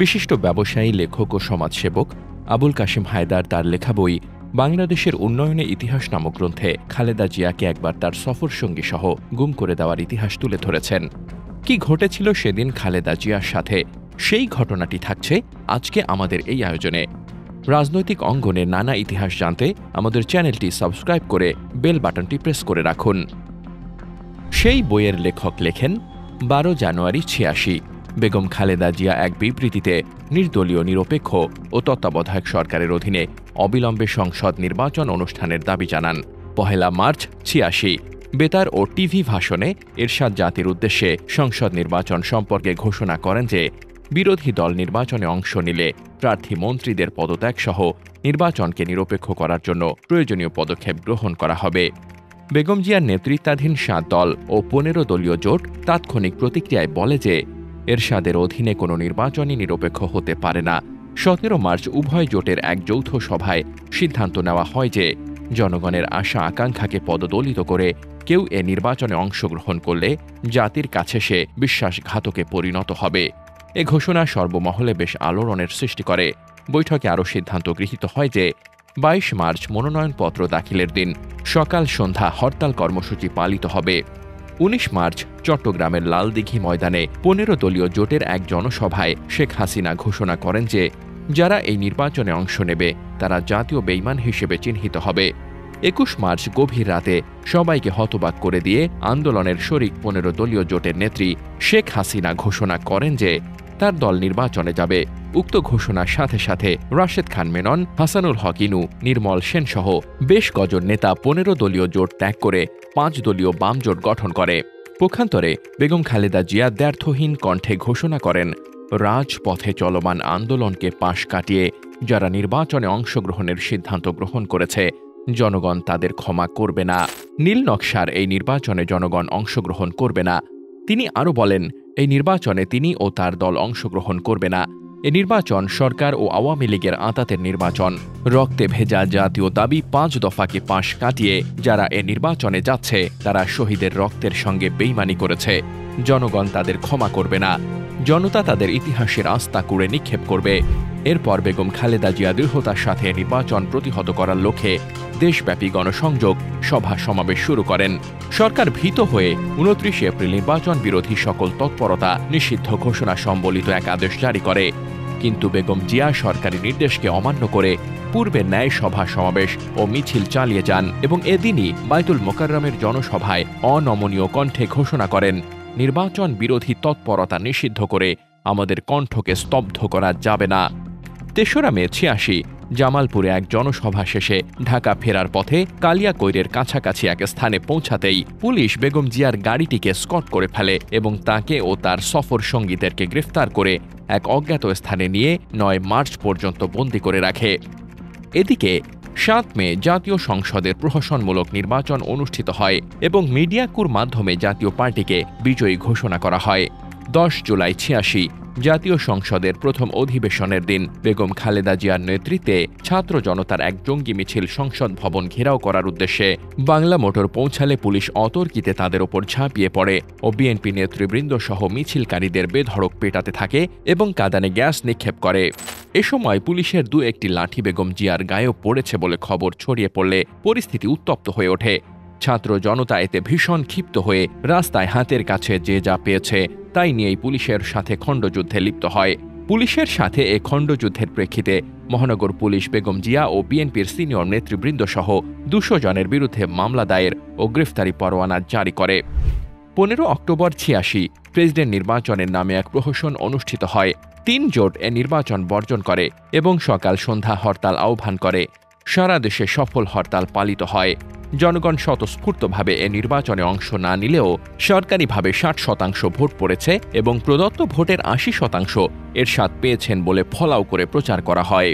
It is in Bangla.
বিশিষ্ট ব্যবসায়ী, লেখক ও সমাজসেবক আবুল কাশেম হায়দার তার লেখা বই বাংলাদেশের উন্নয়নে ইতিহাস নামক গ্রন্থে খালেদা জিয়াকে একবার তার সফরসঙ্গী সহ গুম করে দেওয়ার ইতিহাস তুলে ধরেছেন। কি ঘটেছিল সেদিন খালেদা জিয়ার সাথে, সেই ঘটনাটি থাকছে আজকে আমাদের এই আয়োজনে। রাজনৈতিক অঙ্গনে নানা ইতিহাস জানতে আমাদের চ্যানেলটি সাবস্ক্রাইব করে বেল বাটনটি প্রেস করে রাখুন। সেই বইয়ের লেখক লেখেন 12 জানুয়ারি 86 বেগম খালেদা জিয়া এক বিবৃতিতে নির্দলীয়, নিরপেক্ষ ও তত্ত্বাবধায়ক সরকারের অধীনে অবিলম্বে সংসদ নির্বাচন অনুষ্ঠানের দাবি জানান। 1 মার্চ 86 বেতার ও টিভি ভাষণে এরশাদ জাতির উদ্দেশ্যে সংসদ নির্বাচন সম্পর্কে ঘোষণা করেন যে বিরোধী দল নির্বাচনে অংশ নিলে প্রার্থী মন্ত্রীদের পদত্যাগ সহ নির্বাচনকে নিরপেক্ষ করার জন্য প্রয়োজনীয় পদক্ষেপ গ্রহণ করা হবে। বেগম জিয়ার নেতৃত্বাধীন 7 দল ও 15 দলীয় জোট তাৎক্ষণিক প্রতিক্রিয়ায় বলে যে এরশাদের অধীনে কোনো নির্বাচনই নিরপেক্ষ হতে পারে না। 17 মার্চ উভয় জোটের এক যৌথ সভায় সিদ্ধান্ত নেওয়া হয় যে জনগণের আশা আকাঙ্ক্ষাকে পদদলিত করে কেউ এ নির্বাচনে অংশগ্রহণ করলে জাতির কাছে সে বিশ্বাসঘাতকে পরিণত হবে। এ ঘোষণা সর্বমহলে বেশ আলোড়নের সৃষ্টি করে। বৈঠকে আরও সিদ্ধান্ত গৃহীত হয় যে 22 মার্চ মনোনয়নপত্র দাখিলের দিন সকাল সন্ধ্যা হরতাল কর্মসূচি পালিত হবে। 19 মার্চ চট্টগ্রামের লালদিঘি ময়দানে 15 দলীয় জোটের এক জনসভায় শেখ হাসিনা ঘোষণা করেন যে যারা এই নির্বাচনে অংশ নেবে তারা জাতীয় বেঈমান হিসেবে চিহ্নিত হবে। 21 মার্চ গভীর রাতে সবাইকে হতবাক করে দিয়ে আন্দোলনের শরিক 15 দলীয় জোটের নেত্রী শেখ হাসিনা ঘোষণা করেন যে তার দল নির্বাচনে যাবে। উক্ত ঘোষণার সাথে সাথে রাশেদ খান মেনন, হাসানুল হক ইনু, নির্মল সেন সহ বেশ কজন নেতা 15 দলীয় জোট ত্যাগ করে 5 দলীয় বাম জোট গঠন করে। পক্ষান্তরে বেগম খালেদা জিয়া দ্ব্যর্থহীন কণ্ঠে ঘোষণা করেন রাজপথে চলমান আন্দোলনকে পাশ কাটিয়ে যারা নির্বাচনে অংশগ্রহণের সিদ্ধান্ত গ্রহণ করেছে জনগণ তাদের ক্ষমা করবে না। নীল নকশার এই নির্বাচনে জনগণ অংশগ্রহণ করবে না। তিনি আরও বলেন এই নির্বাচনে তিনি ও তার দল অংশগ্রহণ করবে না। এ নির্বাচন সরকার ও আওয়ামী লীগের আঁতাতের নির্বাচন। রক্তে ভেজা জাতীয় দাবি 5 দফাকে পাশ কাটিয়ে যারা এ নির্বাচনে যাচ্ছে তারা শহীদের রক্তের সঙ্গে বেইমানি করেছে। জনগণ তাদের ক্ষমা করবে না। জনতা তাদের ইতিহাসের আস্থা কুড়ে নিক্ষেপ করবে। এরপর বেগম খালেদা জিয়া দৃঢ়তার সাথে নির্বাচন প্রতিহত করার লক্ষ্যে দেশব্যাপী গণসংযোগ, সভা সমাবেশ শুরু করেন। সরকার ভীত হয়ে 29 এপ্রিল নির্বাচন বিরোধী সকল তৎপরতা নিষিদ্ধ ঘোষণা সম্বলিত এক আদেশ জারি করে। কিন্তু বেগম জিয়া সরকারি নির্দেশকে অমান্য করে পূর্বের ন্যায় সভা সমাবেশ ও মিছিল চালিয়ে যান এবং এদিনই বাইতুল মোকাররমের জনসভায় অনমনীয় কণ্ঠে ঘোষণা করেন নির্বাচন বিরোধী তৎপরতা নিষিদ্ধ করে আমাদের কণ্ঠকে স্তব্ধ করা যাবে না। 3 মে 86 জামালপুরে এক জনসভা শেষে ঢাকা ফেরার পথে কালিয়াকৈরের কাছাকাছি এক স্থানে পৌঁছাতেই পুলিশ বেগম জিয়ার গাড়িটিকে স্কট করে ফেলে এবং তাকে ও তার সফর সঙ্গীদেরকে গ্রেফতার করে এক অজ্ঞাত স্থানে নিয়ে 9 মার্চ পর্যন্ত বন্দী করে রাখে। এদিকে 7 মে জাতীয় সংসদের প্রহসনমূলক নির্বাচন অনুষ্ঠিত হয় এবং মিডিয়া কুর মাধ্যমে জাতীয় পার্টিকে বিজয়ী ঘোষণা করা হয়। 10 জুলাই 86 জাতীয় সংসদের প্রথম অধিবেশনের দিন বেগম খালেদা জিয়ার নেতৃত্বে ছাত্র জনতার এক জঙ্গি মিছিল সংসদ ভবন ঘেরাও করার উদ্দেশ্যে বাংলা মোটর পৌঁছালে পুলিশ অতর্কিতে তাদের ওপর ঝাঁপিয়ে পড়ে ও বিএনপি নেতৃবৃন্দ সহ মিছিলকারীদের বেধড়ক পেটাতে থাকে এবং কাঁদানে গ্যাস নিক্ষেপ করে। এ সময় পুলিশের 2-1টি লাঠি বেগম জিয়ার গায়েও পড়েছে বলে খবর ছড়িয়ে পড়লে পরিস্থিতি উত্তপ্ত হয়ে ওঠে। ছাত্র জনতা এতে ভীষণ ক্ষিপ্ত হয়ে রাস্তায় হাতের কাছে যে যা পেয়েছে তাই নিয়েই পুলিশের সাথে খণ্ডযুদ্ধে লিপ্ত হয়। পুলিশের সাথে এ খণ্ডযুদ্ধের প্রেক্ষিতে মহানগর পুলিশ বেগম জিয়া ও বিএনপির সিনিয়র নেতৃবৃন্দ সহ 200 জনের বিরুদ্ধে মামলা দায়ের ও গ্রেফতারি পরোয়ানা জারি করে। 15 অক্টোবর 86 প্রেসিডেন্ট নির্বাচনের নামে এক প্রহসন অনুষ্ঠিত হয়। 3 জোট এ নির্বাচন বর্জন করে এবং সকাল সন্ধ্যা হরতাল আহ্বান করে। সারা দেশে সফল হরতাল পালিত হয়। জনগণ স্বতঃস্ফূর্তভাবে এ নির্বাচনে অংশ না নিলেও সরকারিভাবে 60% ভোট পড়েছে এবং প্রদত্ত ভোটের 80% এরশাদ পেয়েছেন বলে ফলাও করে প্রচার করা হয়।